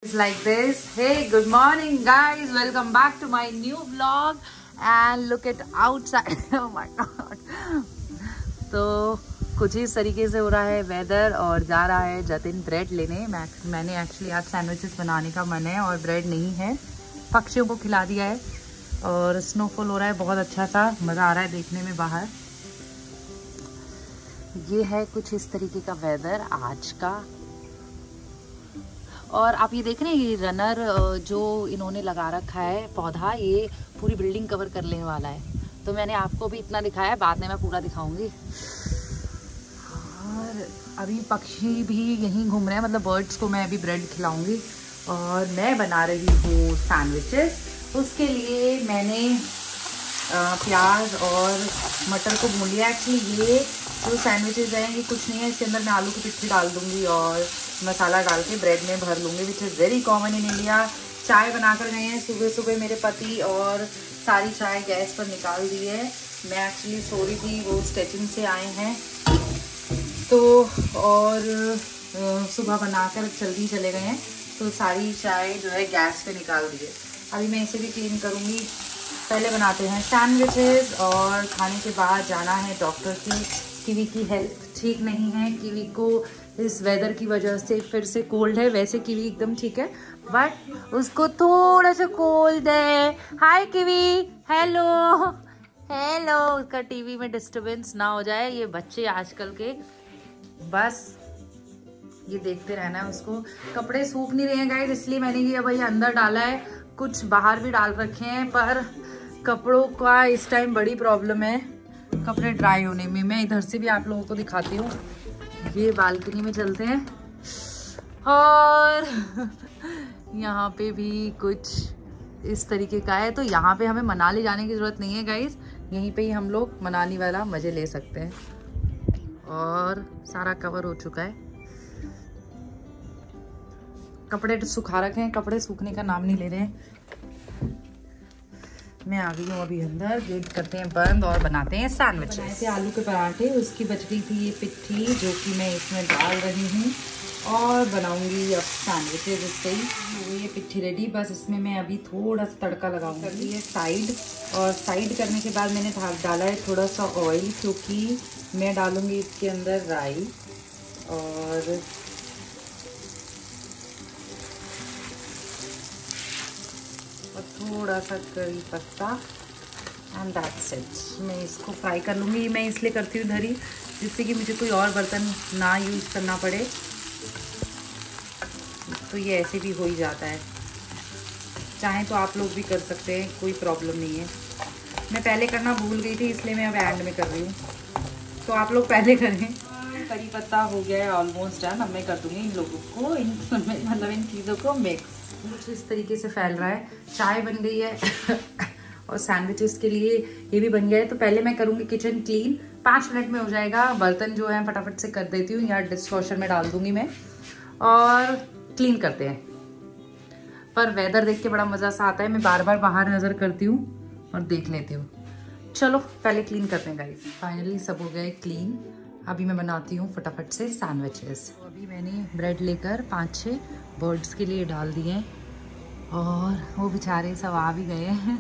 It's like this. Hey, good morning guys, welcome back to my new vlog and look at outside. Oh my god. तो कुछ इस तरीके से हो रहा है वेदर और जा रहा है जतिन ब्रेड लेने। मैंने एक्चुअली आज सैंडविचेस बनाने का मन है और ब्रेड नहीं है, पक्षियों को खिला दिया है और स्नोफॉल हो रहा है, बहुत अच्छा सा मज़ा आ रहा है देखने में बाहर। ये है कुछ इस तरीके का वेदर आज का। और आप ये देख रहे हैं ये रनर जो इन्होंने लगा रखा है पौधा, ये पूरी बिल्डिंग कवर कर लेने वाला है। तो मैंने आपको भी इतना दिखाया है, बाद में मैं पूरा दिखाऊंगी। और अभी पक्षी भी यहीं घूम रहे हैं, मतलब बर्ड्स को मैं अभी ब्रेड खिलाऊंगी। और मैं बना रही हूँ सैंडविचेस। उसके लिए मैंने प्याज और मटर को भून लिया। एक्चुअली ये जो सैंडविचेस हैं ये कुछ नहीं है, इसके अंदर मैं आलू की पिट्ठी डाल दूंगी और मसाला डाल के ब्रेड में भर लूँगी, which is very common in India. चाय बनाकर गए हैं सुबह सुबह मेरे पति और सारी चाय गैस पर निकाल दी है। मैं एक्चुअली सो रही थी, वो स्टिचिंग से आए हैं तो और सुबह बनाकर जल्दी चले गए हैं, तो सारी चाय जो है गैस पे निकाल दी है। अभी मैं इसे भी क्लीन करूँगी। पहले बनाते हैं सैंडविचेस और खाने के बाद जाना है डॉक्टर की। कीवी की हेल्थ ठीक नहीं है, कीवी को इस वेदर की वजह से फिर से कोल्ड है। वैसे कीवी एकदम ठीक है बट उसको थोड़ा सा कोल्ड है। हाय कीवी, हेलो हेलो। उसका टीवी में डिस्टरबेंस ना हो जाए, ये बच्चे आजकल के बस ये देखते रहना है उसको। कपड़े सूख नहीं रहे हैं गाइस, इसलिए मैंने ये भाई अंदर डाला है, कुछ बाहर भी डाल रखे हैं, पर कपड़ों का इस टाइम बड़ी प्रॉब्लम है कपड़े ड्राई होने में। मैं इधर से भी आप लोगों को दिखाती हूँ। ये बालकनी में चलते हैं और यहाँ पे भी कुछ इस तरीके का है। तो यहाँ पे हमें मनाली जाने की ज़रूरत नहीं है गाइस, यहीं पे ही हम लोग मनाली वाला मज़े ले सकते हैं। और सारा कवर हो चुका है, कपड़े सुखा रखे हैं, कपड़े सूखने का नाम नहीं ले रहे हैं। मैं आ गई हूँ अभी अंदर, गेट करते हैं बंद और बनाते हैं सैंडविच। बनाए थे आलू के पराठे, उसकी बच गई थी ये पिट्ठी जो कि मैं इसमें डाल रही हूँ और बनाऊंगी अब सैंडविचेज इससे ही। तो ये पिट्ठी रेडी, बस इसमें मैं अभी थोड़ा सा तड़का लगाऊंगी। कर ली है साइड, और साइड करने के बाद मैंने डाला है थोड़ा सा ऑयल, क्योंकि मैं डालूंगी इसके अंदर राई और थोड़ा सा करी पत्ता एंड दैट्स इट। मैं इसको फ्राई कर लूँगी। मैं इसलिए करती हूँ धरी, जिससे कि मुझे कोई और बर्तन ना यूज़ करना पड़े, तो ये ऐसे भी हो ही जाता है। चाहें तो आप लोग भी कर सकते हैं, कोई प्रॉब्लम नहीं है। मैं पहले करना भूल गई थी, इसलिए मैं अब एंड में कर रही हूँ, तो आप लोग पहले करें। करी पत्ता हो गया है ऑलमोस्ट डन। अब मैं कर दूँगी इन लोगों को, मतलब इन चीज़ों को मिक्स। कुछ इस तरीके से फैल रहा है। चाय बन गई है और सैंडविचेस के लिए ये भी बन गया है। तो पहले मैं करूँगी किचन क्लीन, 5 मिनट में हो जाएगा। बर्तन जो है फटाफट से कर देती हूँ, या डिश वॉशर में डाल दूँगी मैं और क्लीन करते हैं। पर वेदर देख के बड़ा मज़ा सा आता है, मैं बार बार बाहर नज़र करती हूँ और देख लेती हूँ। चलो पहले क्लीन करते हैं गाइस। फाइनली सब हो गया है क्लीन। अभी मैं बनाती हूँ फटाफट से सैंडविचेस। तो अभी मैंने ब्रेड लेकर 5-6 बर्ड्स के लिए डाल दिए और वो बेचारे सब आ भी गए हैं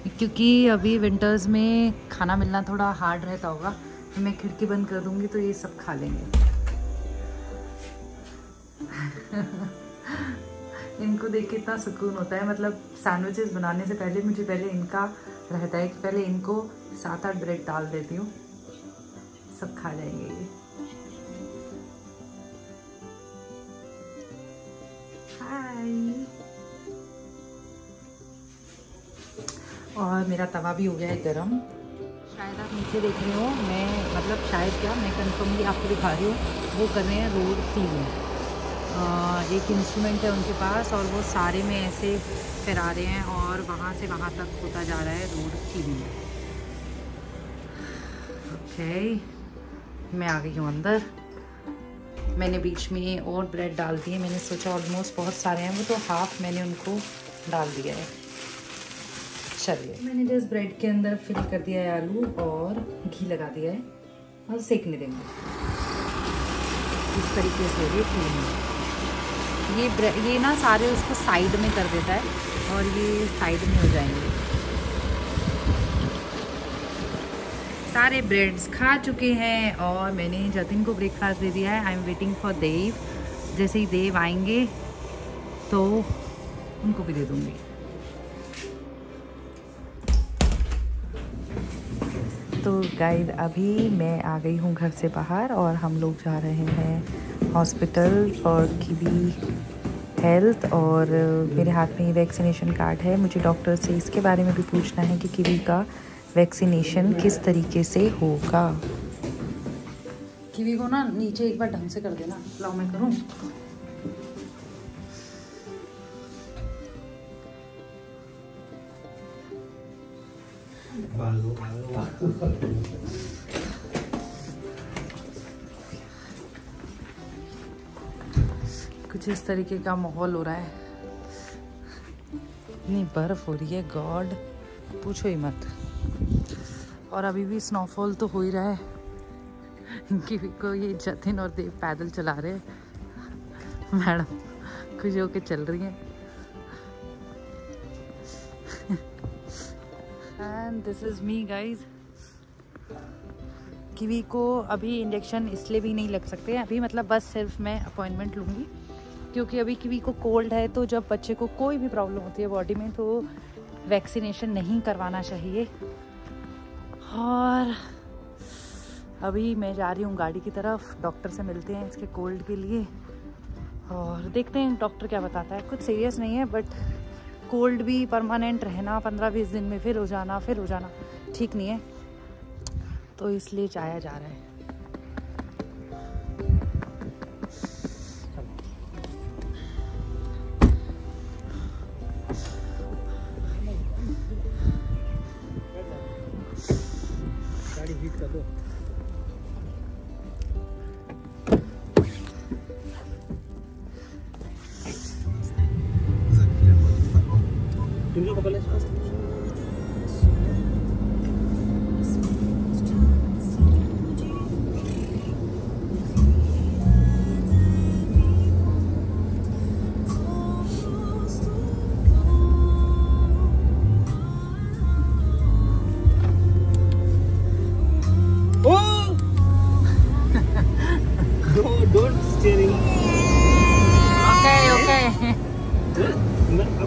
क्योंकि अभी विंटर्स में खाना मिलना थोड़ा हार्ड रहता होगा। तो मैं खिड़की बंद कर दूँगी तो ये सब खा लेंगे। इनको देख के इतना सुकून होता है, मतलब सैंडविचेस बनाने से पहले मुझे पहले इनका रहता है कि पहले इनको 7-8 ब्रेड डाल देती हूँ, सब खा जाएंगे ये। हाय। और मेरा तवा भी हो गया है गरम। शायद आप नीचे देख रहे हो, मैं मतलब शायद क्या, मैं कंफर्मली आपको दिखा रही हूँ, वो कर रहे हैं रोड क्लीन। एक इंस्ट्रूमेंट है उनके पास और वो सारे में ऐसे फैला रहे हैं और वहाँ से वहाँ तक होता जा रहा है रोड क्लीन। ओके, मैं आ गई हूँ अंदर। मैंने बीच में और ब्रेड डाल दिए। मैंने सोचा ऑलमोस्ट बहुत सारे हैं, वो तो हाफ मैंने उनको डाल दिया है। चलिए, मैंने जस्ट ब्रेड के अंदर फिल कर दिया है आलू और घी लगा दिया है और सेकने देंगे। इस तरीके से ये क्लीन ये ना सारे उसको साइड में कर देता है और ये साइड में हो जाएंगे। सारे ब्रेड्स खा चुके हैं और मैंने जतिन को ब्रेकफास्ट दे दिया है। आई एम वेटिंग फॉर देव। जैसे ही देव आएंगे तो उनको भी दे दूँगी। तो गाइस अभी मैं आ गई हूँ घर से बाहर और हम लोग जा रहे हैं हॉस्पिटल फॉर किवी हेल्थ। और मेरे हाथ में वैक्सीनेशन कार्ड है। मुझे डॉक्टर से इसके बारे में भी पूछना है कि किवी का वैक्सीनेशन किस तरीके से होगा। किवी को ना नीचे एक बार ढंग से कर देना। लाओ मैं करूँ। कुछ इस तरीके का माहौल हो रहा है। इतनी बर्फ हो रही है गॉड पूछो ही मत। और अभी भी स्नोफॉल तो हो ही रहा है। किवी को ये जतिन और देव पैदल चला रहे हैं। मैडम खुश होके चल रही हैं। And this is me guys. Kiwi को अभी इंजेक्शन इसलिए भी नहीं लग सकते अभी, मतलब बस सिर्फ मैं अपॉइंटमेंट लूँगी क्योंकि अभी किवी को कोल्ड है। तो जब बच्चे को कोई भी प्रॉब्लम होती है बॉडी में तो वैक्सीनेशन नहीं करवाना चाहिए। और अभी मैं जा रही हूँ गाड़ी की तरफ। डॉक्टर से मिलते हैं इसके कोल्ड के लिए और देखते हैं डॉक्टर क्या बताता है। कुछ सीरियस नहीं है बट कोल्ड भी परमानेंट रहना 15-20 दिन में फिर हो जाना ठीक नहीं है, तो इसलिए जाया जा रहा है। गाड़ी हीट कर दो। तुम जो पकड़ ले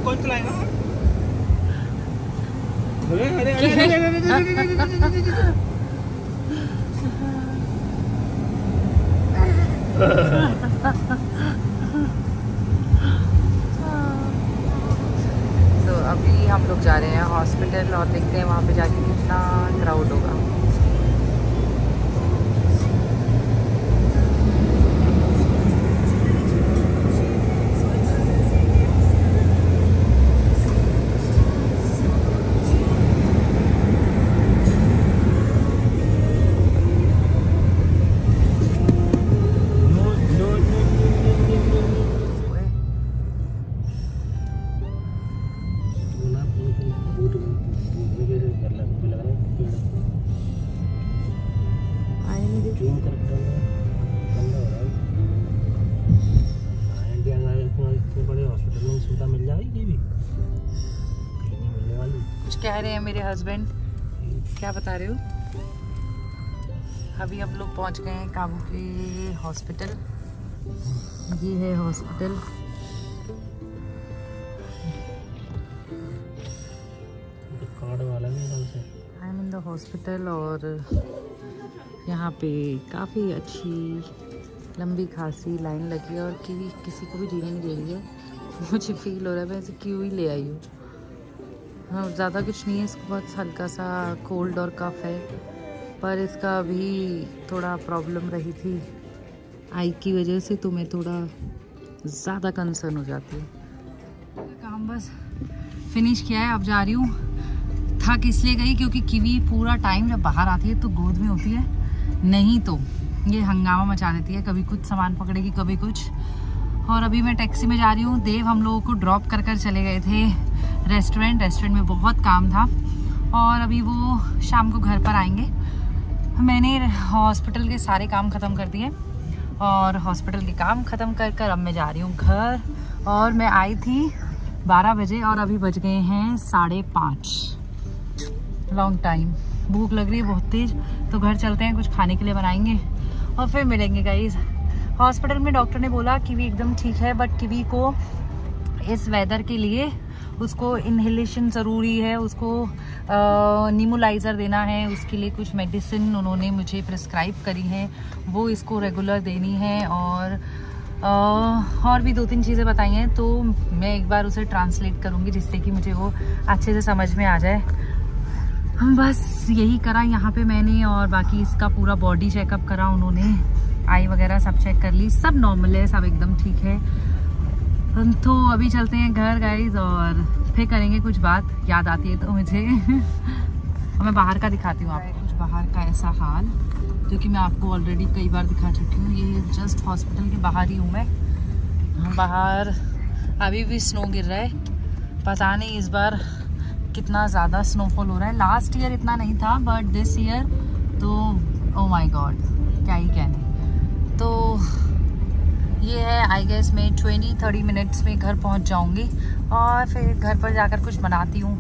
कौन चलाएगा? तो अभी हम लोग जा रहे हैं हॉस्पिटल और देखते हैं वहाँ पे जाके कितना क्राउड होगा। कुछ कह रहे हैं मेरे हस्बैंड, क्या बता रहे हो? अभी हम लोग पहुंच गए हैं काबू के हॉस्पिटल। ये है hospital. I am in the hospital और यहाँ पे काफ़ी अच्छी लंबी खासी लाइन लगी है और किसी को भी जीने नहीं दे रही है। मुझे फील हो रहा है मैं ऐसे क्यों ही ले आई हूँ। हाँ ज़्यादा कुछ नहीं है, इसको बहुत हल्का सा कोल्ड और कफ है, पर इसका अभी थोड़ा प्रॉब्लम रही थी आई की वजह से, तो मैं थोड़ा ज़्यादा कंसर्न हो जाती हूँ। काम बस फिनिश किया है, अब जा रही हूँ। थक इसलिए गई क्योंकि किवी पूरा टाइम जब बाहर आती है तो गोद में होती है, नहीं तो ये हंगामा मचा देती है, कभी कुछ सामान पकड़ेगी कभी कुछ। और अभी मैं टैक्सी में जा रही हूँ। देव हम लोगों को ड्रॉप कर चले गए थे रेस्टोरेंट में बहुत काम था और अभी वो शाम को घर पर आएंगे। मैंने हॉस्पिटल के सारे काम ख़त्म कर दिए और हॉस्पिटल के काम ख़त्म कर अब मैं जा रही हूँ घर। और मैं आई थी 12 बजे और अभी बज गए हैं 5:30। Long time. भूख लग रही है बहुत तेज़, तो घर चलते हैं, कुछ खाने के लिए बनाएंगे और फिर मिलेंगे गाइस। हॉस्पिटल में डॉक्टर ने बोला कीवी एकदम ठीक है, बट कीवी को इस वेदर के लिए उसको इनहेलेशन ज़रूरी है, उसको नीमोलाइज़र देना है, उसके लिए कुछ मेडिसिन उन्होंने मुझे प्रिस्क्राइब करी हैं, वो इसको रेगुलर देनी है। और भी 2-3 चीज़ें बताई हैं, तो मैं एक बार उसे ट्रांसलेट करूँगी जिससे कि मुझे वो अच्छे से समझ में आ जाए। हम बस यही करा यहाँ पे मैंने, और बाकी इसका पूरा बॉडी चेकअप करा उन्होंने, आई वगैरह सब चेक कर ली, सब नॉर्मल है, सब एकदम ठीक है। तो अभी चलते हैं घर गाइज और फिर करेंगे कुछ बात, याद आती है तो मुझे। और मैं बाहर का दिखाती हूँ आपको, कुछ बाहर का ऐसा हाल जो कि मैं आपको ऑलरेडी कई बार दिखा चुकी हूँ। ये जस्ट हॉस्पिटल के बाहर ही हूँ मैं। बाहर अभी भी स्नो गिर रहा है, पता नहीं इस बार कितना ज़्यादा स्नोफॉल हो रहा है। लास्ट ईयर इतना नहीं था, बट दिस ईयर तो ओ माय गॉड, क्या ही कहने। तो ये है, आई गेस मैं 20-30 मिनट्स में घर पहुंच जाऊंगी और फिर घर पर जाकर कुछ बनाती हूँ,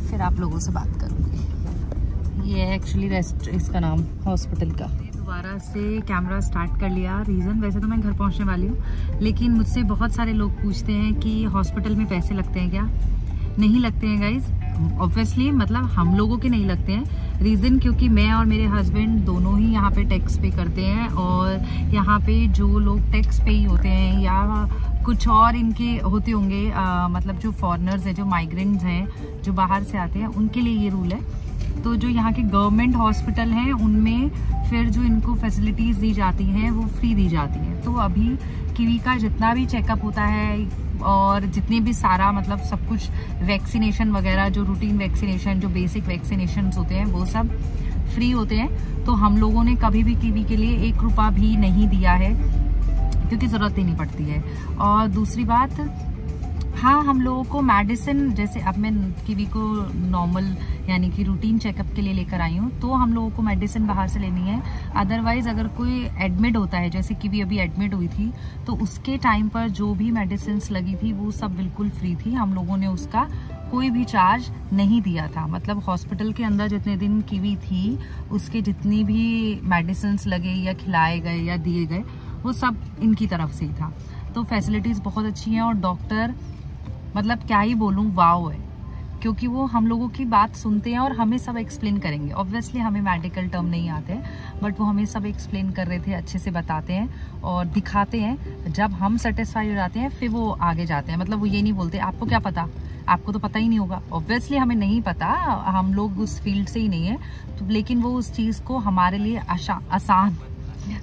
फिर आप लोगों से बात करूँगी। ये है एक्चुअली रेस्ट, इसका नाम हॉस्पिटल का। दोबारा से कैमरा स्टार्ट कर लिया, रीज़न वैसे तो मैं घर पहुँचने वाली हूँ, लेकिन मुझसे बहुत सारे लोग पूछते हैं कि हॉस्पिटल में पैसे लगते हैं क्या? नहीं लगते हैं गाइज, ऑब्वियसली, मतलब हम लोगों के नहीं लगते हैं। रीज़न क्योंकि मैं और मेरे हस्बैंड दोनों ही यहाँ पे टैक्स पे करते हैं, और यहाँ पे जो लोग टैक्स पे ही होते हैं या कुछ और इनके होते होंगे, मतलब जो फॉरेनर्स हैं, जो माइग्रेंट्स हैं, जो बाहर से आते हैं, उनके लिए ये रूल है। तो जो यहाँ के गवर्नमेंट हॉस्पिटल हैं उनमें फिर जो इनको फैसिलिटीज़ दी जाती हैं वो फ्री दी जाती हैं। तो अभी कीवी का जितना भी चेकअप होता है और जितने भी सारा मतलब सब कुछ वैक्सीनेशन वगैरह, जो रूटीन वैक्सीनेशन, जो बेसिक वैक्सीनेशन होते हैं, वो सब फ्री होते हैं। तो हम लोगों ने कभी भी कीवी के लिए 1 रुपया भी नहीं दिया है, क्योंकि ज़रूरत ही नहीं पड़ती है। और दूसरी बात, हाँ, हम लोगों को मेडिसिन, जैसे अब मैं कीवी को नॉर्मल यानी कि रूटीन चेकअप के लिए लेकर आई हूँ, तो हम लोगों को मेडिसिन बाहर से लेनी है। अदरवाइज अगर कोई एडमिट होता है, जैसे कीवी अभी एडमिट हुई थी, तो उसके टाइम पर जो भी मेडिसिन लगी थी वो सब बिल्कुल फ्री थी। हम लोगों ने उसका कोई भी चार्ज नहीं दिया था। मतलब हॉस्पिटल के अंदर जितने दिन कीवी थी, उसके जितनी भी मेडिसिन लगे या खिलाए गए या दिए गए, वो सब इनकी तरफ से ही था। तो फैसिलिटीज़ बहुत अच्छी हैं, और डॉक्टर मतलब क्या ही बोलूँ, वाव है, क्योंकि वो हम लोगों की बात सुनते हैं और हमें सब एक्सप्लेन करेंगे। ऑब्वियसली हमें मेडिकल टर्म नहीं आते हैं, बट वो हमें सब एक्सप्लेन कर रहे थे, अच्छे से बताते हैं और दिखाते हैं। जब हम सेटिस्फाई हो जाते हैं फिर वो आगे जाते हैं। मतलब वो ये नहीं बोलते आपको क्या पता, आपको तो पता ही नहीं होगा। ऑब्वियसली हमें नहीं पता, हम लोग उस फील्ड से ही नहीं है, तो लेकिन वो उस चीज़ को हमारे लिए आसान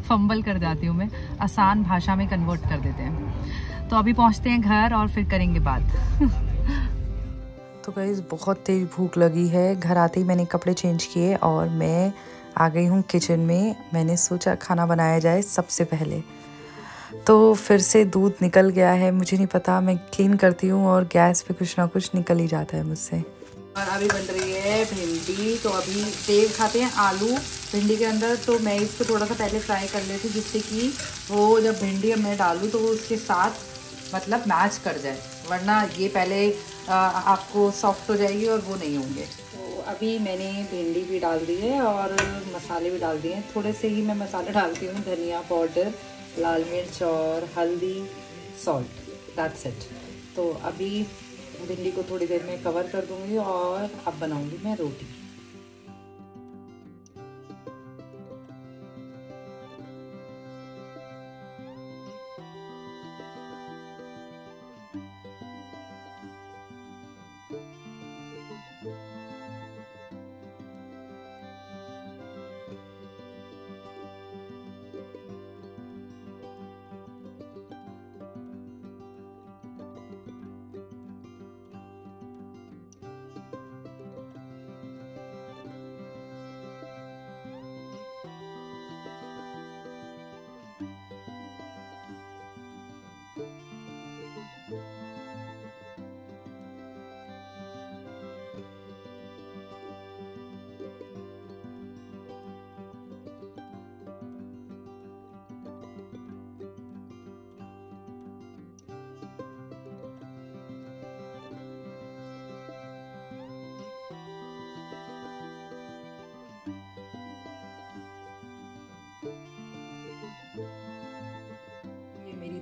फंबल कर जाती हूँ मैं, आसान भाषा में कन्वर्ट कर देते हैं। तो अभी पहुंचते हैं घर और फिर करेंगे बात। तो गाइस बहुत तेज भूख लगी है। घर आते ही मैंने कपड़े चेंज किए और मैं आ गई हूँ किचन में। मैंने सोचा खाना बनाया जाए सबसे पहले। तो फिर से दूध निकल गया है, मुझे नहीं पता, मैं क्लीन करती हूँ और गैस पे कुछ ना कुछ निकल ही जाता है मुझसे। और अभी बन रही है भिंडी। तो अभी सेव खाते हैं आलू भिंडी के अंदर, तो मैं इसको थोड़ा सा पहले फ्राई कर लेती हूँ, जिससे कि वो जब भिंडी मैं डालूँ तो वो उसके साथ मतलब मैच कर जाए, वरना ये पहले आपको सॉफ्ट हो जाएगी और वो नहीं होंगे। तो अभी मैंने भिंडी भी डाल दी है और मसाले भी डाल दिए हैं। थोड़े से ही मैं मसाले डालती हूँ, धनिया पाउडर, लाल मिर्च और हल्दी, सॉल्ट, दैट्स इट। तो अभी भिंडी को थोड़ी देर में कवर कर दूँगी और अब बनाऊँगी मैं रोटी।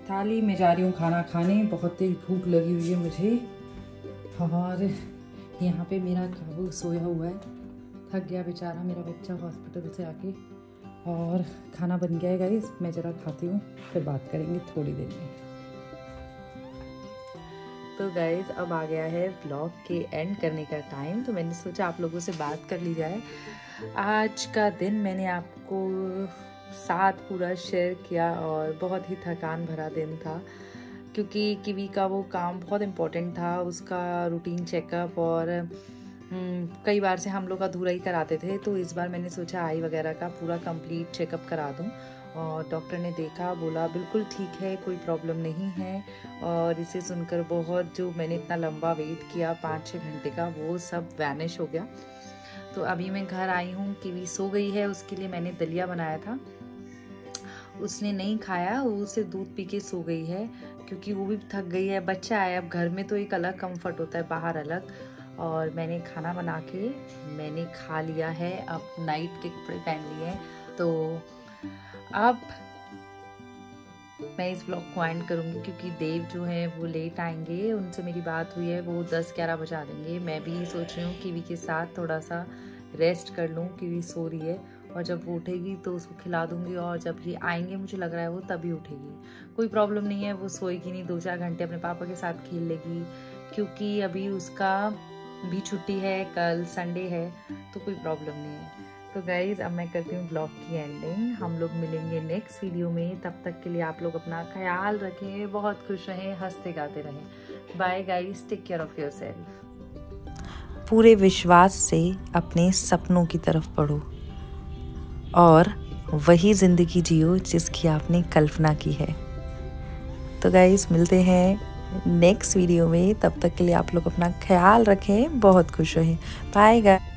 थाली में जा रही हूँ खाना खाने, बहुत तेज भूख लगी हुई है मुझे। और यहाँ पे मेरा काबू सोया हुआ है, थक गया बेचारा मेरा बच्चा हॉस्पिटल से आके। और खाना बन गया है गाइस, मैं ज़रा खाती हूँ, फिर बात करेंगे थोड़ी देर में। तो गाइस अब आ गया है व्लॉग के एंड करने का टाइम, तो मैंने सोचा आप लोगों से बात कर ली जाए। आज का दिन मैंने आपको साथ पूरा शेयर किया और बहुत ही थकान भरा दिन था, क्योंकि किवी का वो काम बहुत इम्पोर्टेंट था, उसका रूटीन चेकअप। और कई बार से हम लोग अधूरा ही कराते थे, तो इस बार मैंने सोचा आई वगैरह का पूरा कंप्लीट चेकअप करा दूं। और डॉक्टर ने देखा, बोला बिल्कुल ठीक है, कोई प्रॉब्लम नहीं है। और इसे सुनकर बहुत, जो मैंने इतना लंबा वेट किया 5-6 घंटे का, वो सब वैनिश हो गया। तो अभी मैं घर आई हूँ, किवी सो गई है, उसके लिए मैंने दलिया बनाया था, उसने नहीं खाया, वो उसे दूध पी के सो गई है, क्योंकि वो भी थक गई है। बच्चा है, अब घर में तो एक अलग कंफर्ट होता है, बाहर अलग। और मैंने खाना बना के मैंने खा लिया है, अब नाइट के कपड़े पहन लिए हैं। तो अब मैं इस ब्लॉग को एंड करूँगी, क्योंकि देव जो है वो लेट आएंगे, उनसे मेरी बात हुई है, वो 10-11 बजा देंगे। मैं भी सोच रही हूँ किवी के साथ थोड़ा सा रेस्ट कर लूँ, किवी सो रही है, और जब वो उठेगी तो उसको खिला दूँगी। और जब ये आएंगे, मुझे लग रहा है वो तभी उठेगी, कोई प्रॉब्लम नहीं है, वो सोएगी नहीं, 2-4 घंटे अपने पापा के साथ खेल लेगी, क्योंकि अभी उसका भी छुट्टी है, कल संडे है, तो कोई प्रॉब्लम नहीं है। तो गाइज अब मैं करती हूँ ब्लॉग की एंडिंग, हम लोग मिलेंगे नेक्स्ट वीडियो में। तब तक के लिए आप लोग अपना ख्याल रखें, बहुत खुश रहें, हंसते गाते रहें। Bye guys, take care of yourself. पूरे विश्वास से अपने सपनों की तरफ बढ़ो और वही ज़िंदगी जियो जिसकी आपने कल्पना की है। तो गाइज मिलते हैं नेक्स्ट वीडियो में, तब तक के लिए आप लोग अपना ख्याल रखें, बहुत खुश रहें। Bye guys.